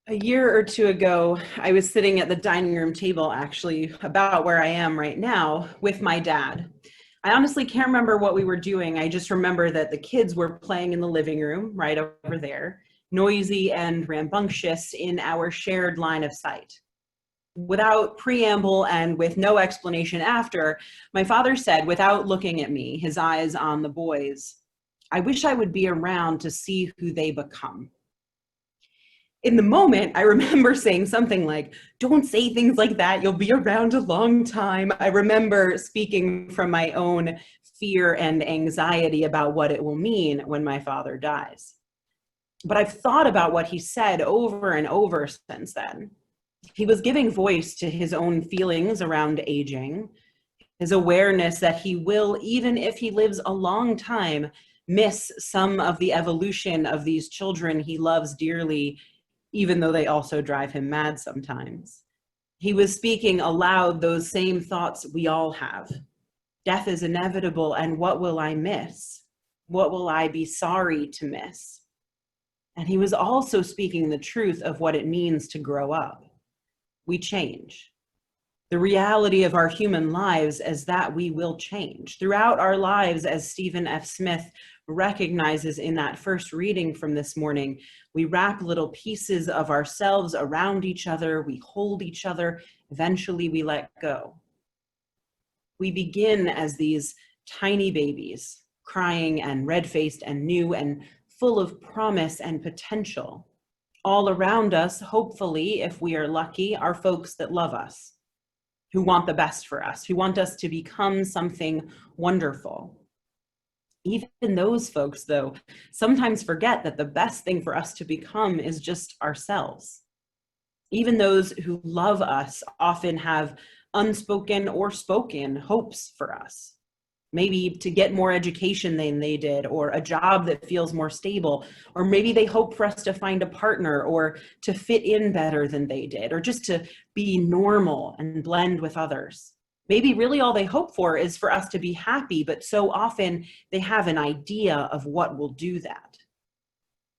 A year or two ago, I was sitting at the dining room table, actually, about where I am right now, with my dad. I honestly can't remember what we were doing. I just remember that the kids were playing in the living room right over there, noisy and rambunctious in our shared line of sight. Without preamble and with no explanation after, my father said, without looking at me, his eyes on the boys, "I wish I would be around to see who they become." In the moment, I remember saying something like, "Don't say things like that. You'll be around a long time." I remember speaking from my own fear and anxiety about what it will mean when my father dies. But I've thought about what he said over and over since then. He was giving voice to his own feelings around aging, his awareness that he will, even if he lives a long time, miss some of the evolution of these children he loves dearly, even though they also drive him mad sometimes. He was speaking aloud those same thoughts we all have. Death is inevitable, and what will I miss? What will I be sorry to miss? And he was also speaking the truth of what it means to grow up. We change. The reality of our human lives is that we will change. Throughout our lives, as Stephen F. Smith recognizes in that first reading from this morning, we wrap little pieces of ourselves around each other, we hold each other, eventually we let go. We begin as these tiny babies, crying and red-faced and new and full of promise and potential. All around us, hopefully, if we are lucky, are folks that love us, who want the best for us, who want us to become something wonderful. Even those folks, though, sometimes forget that the best thing for us to become is just ourselves. Even those who love us often have unspoken or spoken hopes for us. Maybe to get more education than they did, or a job that feels more stable, or maybe they hope for us to find a partner or to fit in better than they did, or just to be normal and blend with others. Maybe really all they hope for is for us to be happy, but so often they have an idea of what will do that,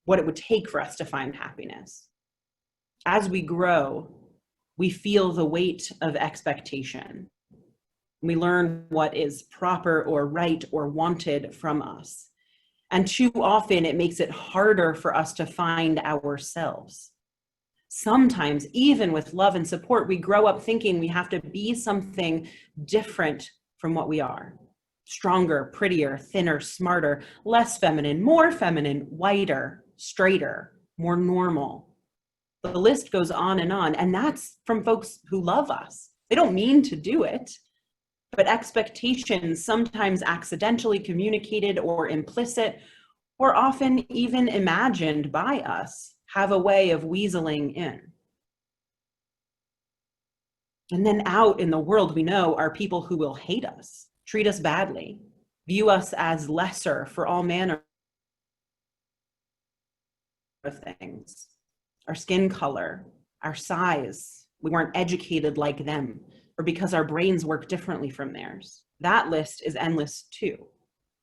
what it would take for us to find happiness. As we grow, we feel the weight of expectation. We learn what is proper or right or wanted from us. And too often it makes it harder for us to find ourselves. Sometimes, even with love and support, we grow up thinking we have to be something different from what we are. Stronger, prettier, thinner, smarter, less feminine, more feminine, whiter, straighter, more normal. The list goes on, and that's from folks who love us. They don't mean to do it. But expectations, sometimes accidentally communicated or implicit, or often even imagined by us, have a way of weaseling in. And then out in the world, we know are people who will hate us, treat us badly, view us as lesser for all manner of things. Our skin color, our size, we weren't educated like them, or because our brains work differently from theirs. That list is endless too.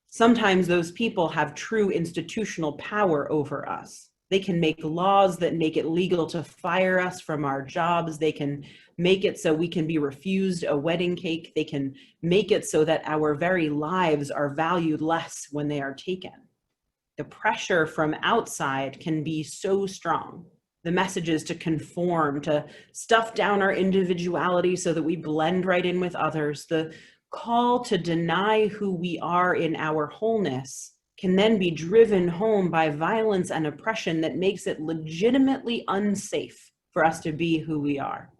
Sometimes those people have true institutional power over us. They can make laws that make it legal to fire us from our jobs. They can make it so we can be refused a wedding cake. They can make it so that our very lives are valued less when they are taken. The pressure from outside can be so strong. The messages to conform, to stuff down our individuality so that we blend right in with others, the call to deny who we are in our wholeness can then be driven home by violence and oppression that makes it legitimately unsafe for us to be who we are.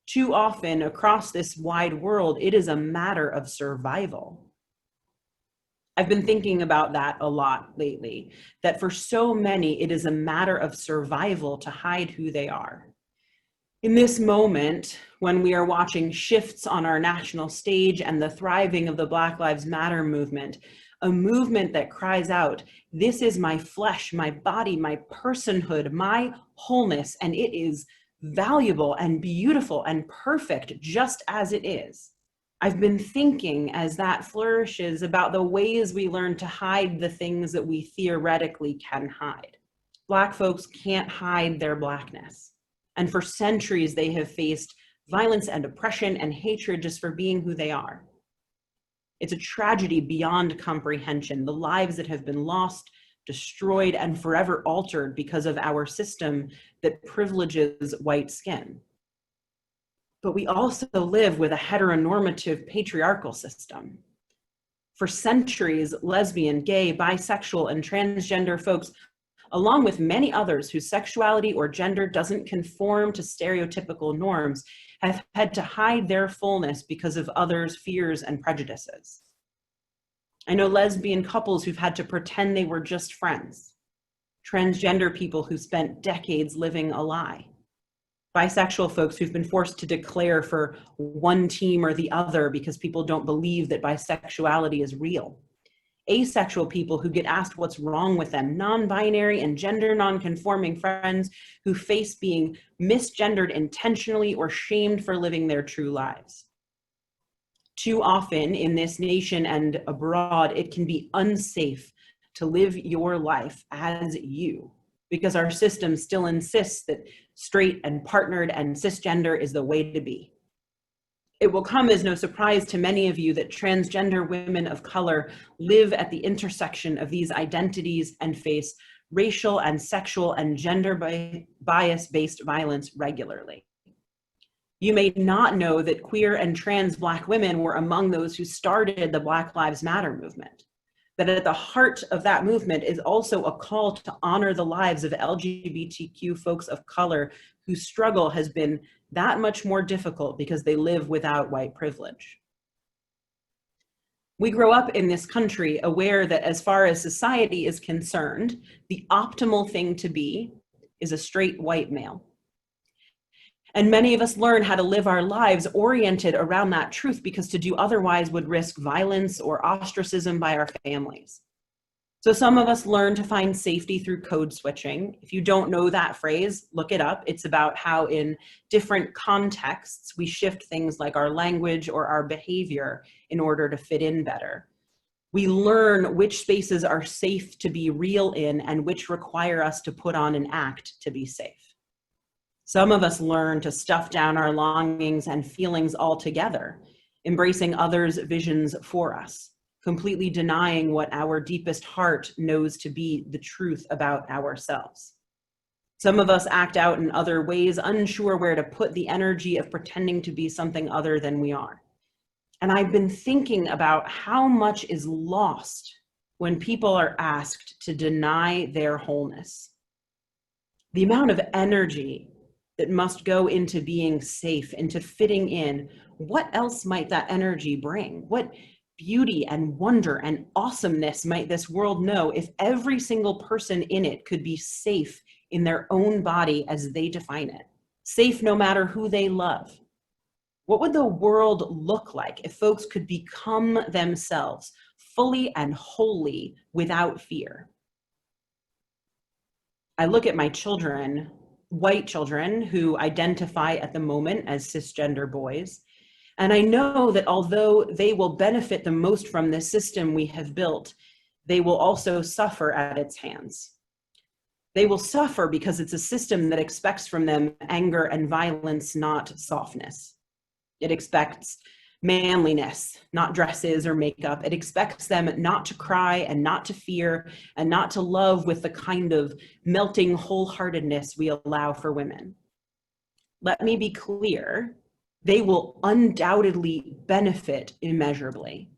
Too often across this wide world, it is a matter of survival. I've been thinking about that a lot lately, that for so many, it is a matter of survival to hide who they are. In this moment, when we are watching shifts on our national stage and the thriving of the Black Lives Matter movement, a movement that cries out, "This is my flesh, my body, my personhood, my wholeness, and it is valuable and beautiful and perfect just as it is." I've been thinking as that flourishes about the ways we learn to hide the things that we theoretically can hide. Black folks can't hide their Blackness. And for centuries, they have faced violence and oppression and hatred just for being who they are. It's a tragedy beyond comprehension, the lives that have been lost, destroyed, and forever altered because of our system that privileges white skin. But we also live with a heteronormative patriarchal system. For centuries, lesbian, gay, bisexual, and transgender folks, along with many others whose sexuality or gender doesn't conform to stereotypical norms, have had to hide their fullness because of others' fears and prejudices. I know lesbian couples who've had to pretend they were just friends, transgender people who spent decades living a lie, bisexual folks who've been forced to declare for one team or the other because people don't believe that bisexuality is real, asexual people who get asked what's wrong with them, non-binary and gender non-conforming friends who face being misgendered intentionally or shamed for living their true lives. Too often in this nation and abroad, it can be unsafe to live your life as you, because our system still insists that straight and partnered and cisgender is the way to be. It will come as no surprise to many of you that transgender women of color live at the intersection of these identities and face racial and sexual and gender bias-based violence regularly. You may not know that queer and trans Black women were among those who started the Black Lives Matter movement. That at the heart of that movement is also a call to honor the lives of LGBTQ folks of color whose struggle has been that much more difficult because they live without white privilege. We grow up in this country aware that as far as society is concerned, the optimal thing to be is a straight white male. And many of us learn how to live our lives oriented around that truth because to do otherwise would risk violence or ostracism by our families. So some of us learn to find safety through code switching. If you don't know that phrase, look it up. It's about how in different contexts we shift things like our language or our behavior in order to fit in better. We learn which spaces are safe to be real in and which require us to put on an act to be safe. Some of us learn to stuff down our longings and feelings altogether, embracing others' visions for us, completely denying what our deepest heart knows to be the truth about ourselves. Some of us act out in other ways, unsure where to put the energy of pretending to be something other than we are. And I've been thinking about how much is lost when people are asked to deny their wholeness. The amount of energy that must go into being safe, into fitting in, what else might that energy bring? What beauty and wonder and awesomeness might this world know if every single person in it could be safe in their own body as they define it, safe no matter who they love? What would the world look like if folks could become themselves fully and wholly without fear? I look at my children, white children who identify at the moment as cisgender boys, and I know that although they will benefit the most from this system we have built, they will also suffer at its hands. They will suffer because it's a system that expects from them anger and violence, not softness. It expects manliness, not dresses or makeup. It expects them not to cry and not to fear and not to love with the kind of melting wholeheartedness we allow for women. Let me be clear, they will undoubtedly benefit immeasurably.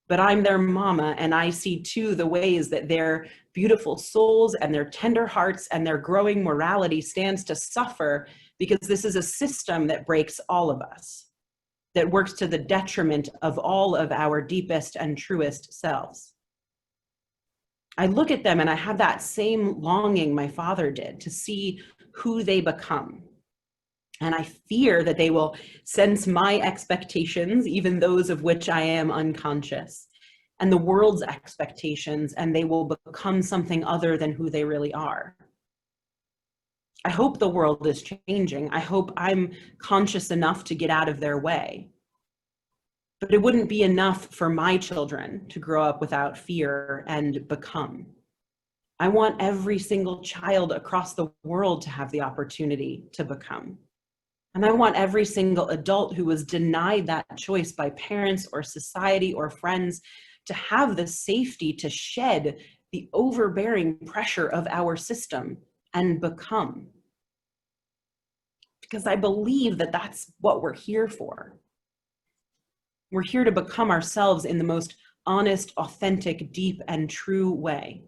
But I'm their mama, and I see too the ways that their beautiful souls and their tender hearts and their growing morality stands to suffer because this is a system that breaks all of us, that works to the detriment of all of our deepest and truest selves. I look at them and I have that same longing my father did to see who they become. And I fear that they will sense my expectations, even those of which I am unconscious, and the world's expectations, and they will become something other than who they really are. I hope the world is changing. I hope I'm conscious enough to get out of their way. But it wouldn't be enough for my children to grow up without fear and become. I want every single child across the world to have the opportunity to become. And I want every single adult who was denied that choice by parents or society or friends to have the safety to shed the overbearing pressure of our system and become. Because I believe that that's what we're here for. We're here to become ourselves in the most honest, authentic, deep, and true way.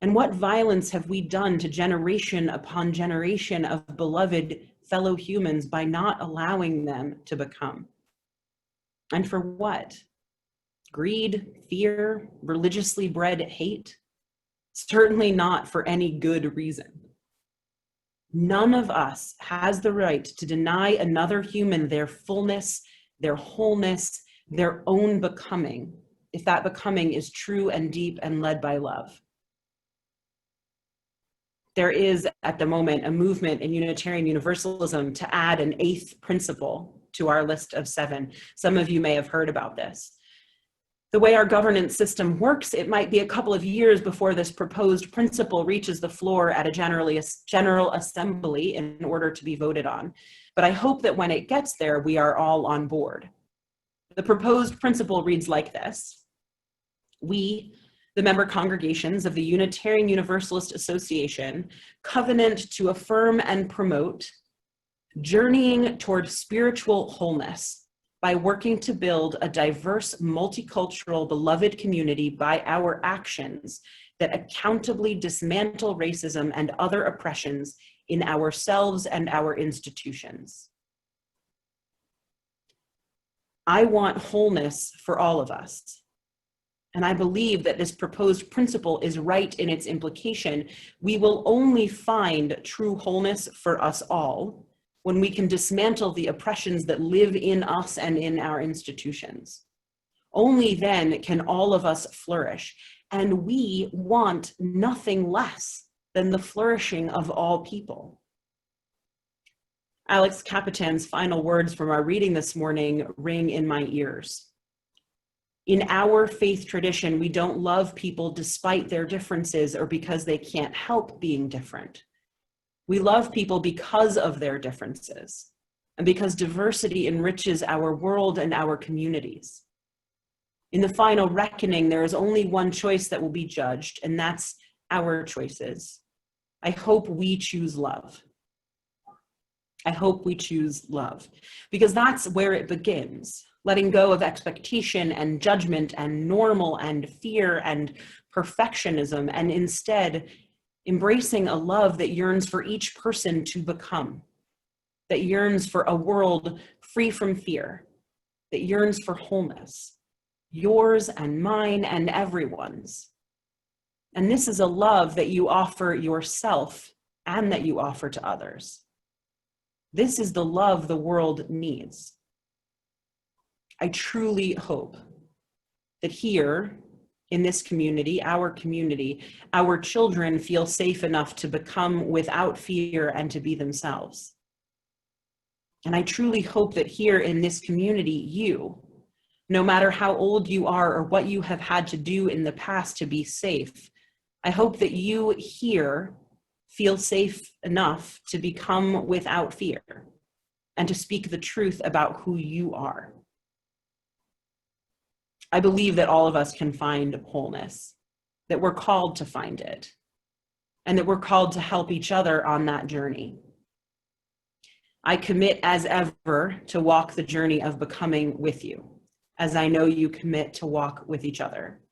And what violence have we done to generation upon generation of beloved fellow humans by not allowing them to become? And for what? Greed, fear, religiously bred hate? Certainly not for any good reason. None of us has the right to deny another human their fullness, their wholeness, their own becoming, if that becoming is true and deep and led by love. There is, at the moment, a movement in Unitarian Universalism to add an 8th principle to our list of 7. Some of you may have heard about this. The way our governance system works, it might be a couple of years before this proposed principle reaches the floor at a general assembly in order to be voted on. But I hope that when it gets there, we are all on board. The proposed principle reads like this: we, the member congregations of the Unitarian Universalist Association, covenant to affirm and promote journeying toward spiritual wholeness by working to build a diverse, multicultural, beloved community by our actions that accountably dismantle racism and other oppressions in ourselves and our institutions. I want wholeness for all of us. And I believe that this proposed principle is right in its implication. We will only find true wholeness for us all when we can dismantle the oppressions that live in us and in our institutions. Only then can all of us flourish. And we want nothing less than the flourishing of all people. Alex Capitan's final words from our reading this morning ring in my ears. In our faith tradition, we don't love people despite their differences or because they can't help being different. We love people because of their differences and because diversity enriches our world and our communities. In the final reckoning, there is only one choice that will be judged, and that's our choices. I hope we choose love. I hope we choose love, because that's where it begins. Letting go of expectation and judgment and normal and fear and perfectionism, and instead embracing a love that yearns for each person to become, that yearns for a world free from fear, that yearns for wholeness, yours and mine and everyone's. And this is a love that you offer yourself and that you offer to others. This is the love the world needs. I truly hope that here in this community, our children feel safe enough to become without fear and to be themselves. And I truly hope that here in this community, you, no matter how old you are or what you have had to do in the past to be safe, I hope that you here feel safe enough to become without fear and to speak the truth about who you are. I believe that all of us can find wholeness, that we're called to find it, and that we're called to help each other on that journey. I commit as ever to walk the journey of becoming with you, as I know you commit to walk with each other.